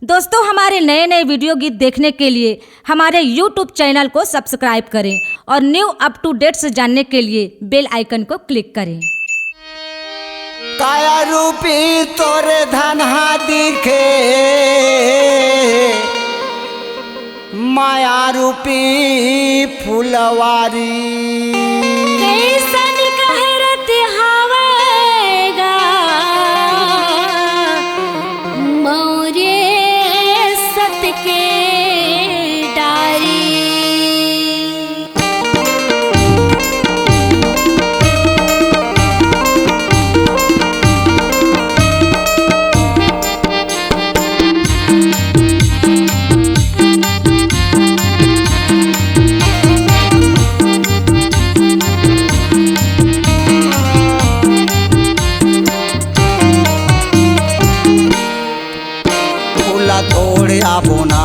दोस्तों, हमारे नए नए वीडियो गीत देखने के लिए हमारे YouTube चैनल को सब्सक्राइब करें और न्यू अप टू डेट्स जानने के लिए बेल आइकन को क्लिक करें। काया रूपी तोरे धनहा दिखे, माया रूपी फुलवारी। कैसन कहरत हावेगा मोरे सत के डारी। तोड़े आबोना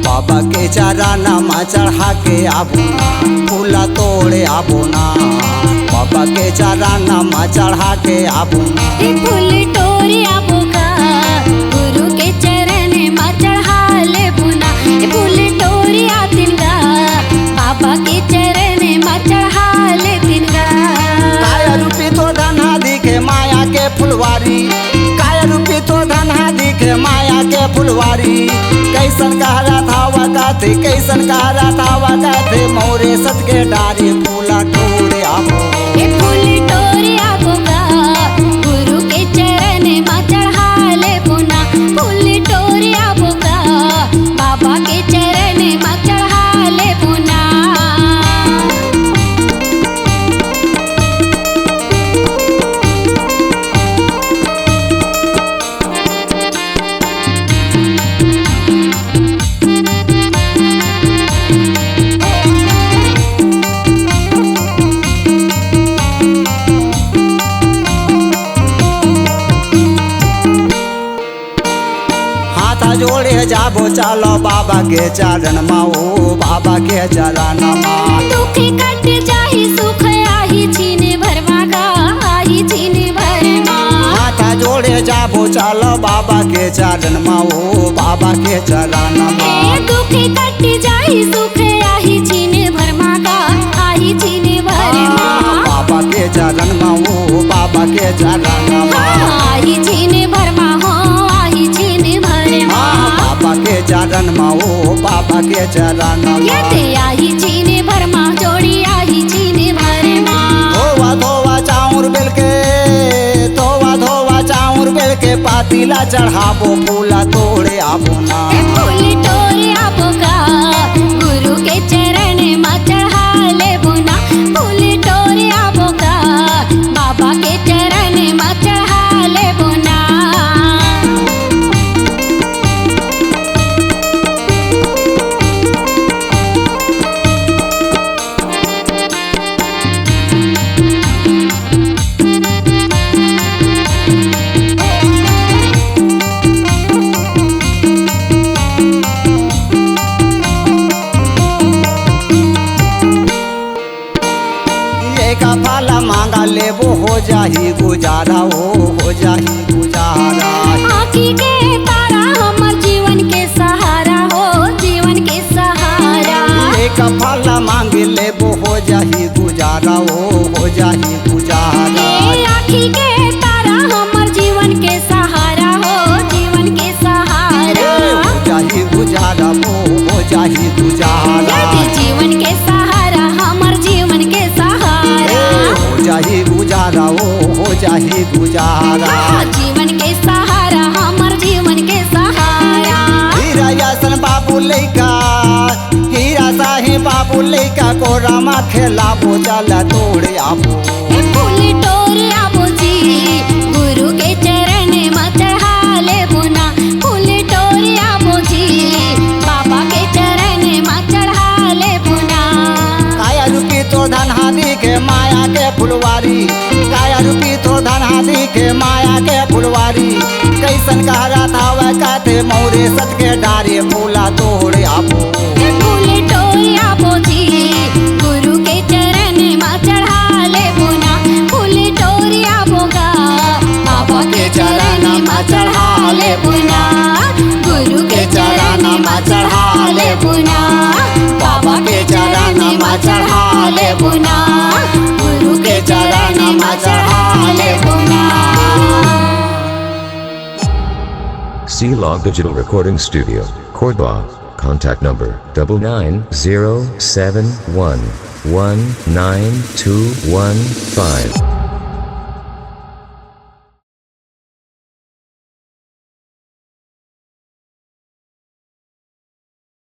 बाबा के चरणमा चढ़ा के आबोना, फूला तोड़े आबोना बाबा के चरणमा चढ़ा के आबोना। फूल तोड़े आबोगा गुरु के चरण में चढ़ा ले बुना। फूल तोड़े आतिनगा बाबा के चरण में चढ़ा ले तिनगा। काया रूपी तो धनहा दिखे माया के फुलवारी, काया रूपी तो धनहा दिखे माया के फुलवारी। कैसन कहरा था वगाते, कैसन कहरा था वगाते मोरे सत के डारे। फूला तोड़े आबो, फूल तोड़े आबोगा गुरु के चरण में चढ़ा ले बुना। फूल तोड़े आबोगा बाबा के चरण में चढ़ा ले बुना। जोड़े जाबो चलो बाबा के चरण माओ, बाबा के चरण मा। दुख कट जाहि सुख आहि छीने भरमागा, आहि छीने भरमा। हाथा जोड़े जाबो चलो बाबा के चरण माओ, बाबा के चरण मा। दुख कट जाहि सुख आहि छीने भरमागा, आहि छीने भरमा। बाबा के चरण माओ, बाबा के चरण मा। आहि छीने भरमा हो, आहि छीने भरमा। बाबा के चरण माओ, बाबा के चरण मा। यते आहि छीने भरमा जोड़ी आहि छीने भरमा। धोवा धोवा चाउर बेल के, धोवा धोवा चाउर बेल के पातीला चढ़ाबो, फूला तोड़े आबो ना। फूल तोड़े आबोगा गुरु के चरण में चढ़ा ले बुना। फूल तोड़े आबोगा बाबा के चरण में चढ़ा ले बुना। फाला मांगा लेबो हो जाही गुजारा, हो जाही गुजारा। आँखी के तारा हमर जीवन के सहारा हो, जीवन के सहारा। एक फाला मांग लेबो हो जाही गुजारा, हो जाही गुजारा। आँखी के तारा हमर जीवन के सहारा हो, जीवन के सहारा। हो जाही गुजारा, हो जाही गुजारा। जीवन के सहारा हमर जीवन के सहारा। हो जाही गुजारा, हो जाही गुजारा। जीवन के सहारा हमर जीवन के सहारा। हीरा यासन बाबू लैका, हीरा साही बाबू लैका को रामा खेलाबो, चला तोड़े आबो। फूल तोड़े आबो जी गुरु के चरण में चढ़ा ले बुना। फूल तोड़े आबो जी बाबा के चरण में चढ़ा ले बुना। काया रूपी तो धनहा दिखे माया के फुलवारी, काया रूपी तो धनहा दिखे माया के फुलवारी। कैसन कहरा था वह कहते मोरे सत के डारे। फूला तोड़े आबो, फूल तोड़े आबो जी गुरु के चरण में चढ़ा ले बुना। फूल तोड़े आबोगा बाबा के चरण में चढ़ा ले बुना। गुरु पुन्हा गुरु के चरण में चढ़ाले पुन्हा C-Log Digital Recording Studio, Cordoba. Contact number 9907119215.